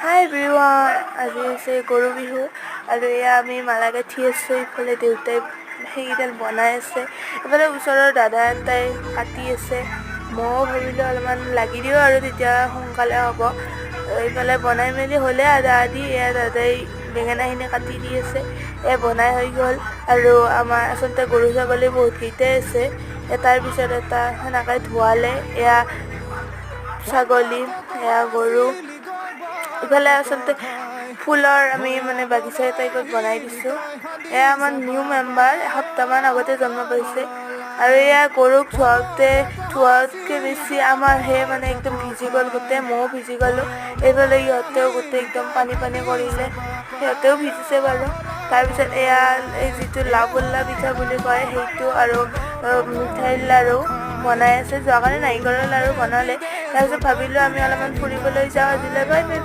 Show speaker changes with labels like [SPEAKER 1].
[SPEAKER 1] হাই everyone, আজি হৈছে গৰু বিহু আৰু এয়া আমি মালা গাঁঠি আছোঁ। ইফালে দেউতাই সেইকেইডাল বনাই আছে, ইফালে ওচৰৰ দাদা এটাই কাটি আছে। ময়ো ভাবিলোঁ অলপমান লাগি দিওঁ আৰু তেতিয়া সোনকালে হ'ব। ইফালে বনাই মেলি হ'লে আধা আধি এয়া দাদাই বেঙেনাখিনি কাটি দি আছে। এয়া বনাই হৈ গ'ল আৰু আমাৰ আচলতে গৰু ছাগলী বহুতকেইটাই আছে, এটাৰ পিছত এটা সেনেকৈ ধোৱালে। এয়া ছাগলী, এয়া গৰু। ইফালে আচলতে ফুলৰ আমি বাগিচা টাইপত বনাই দিছোঁ। এয়া আমাৰ নিউ মেম্বাৰ, এসপ্তাহমান আগতে জন্ম পাইছে আৰু এয়া গৰুক ধোৱাতকৈ বেছি আমাৰহে একদম ভিজি গ'ল গোটেই, ময়ো ভিজি গ'লোঁ। এইফালে ইহঁতেও গোটেই একদম পানী কৰিলে, সিহঁতেও ভিজিছে বাৰু। তাৰপিছত এয়া এই যিটো লাওপুল্লা পিঠা বুলি কয় সেইটো আৰু মিঠাইৰ লাড়ু বনাই আছে। যোৱাকালি নাৰিকলৰ লাড়ু বনালে, তাৰপিছত ভাবিলোঁ আমি অলপমান ফুৰিবলৈ যাওঁ আজিলৈ। Bye bye.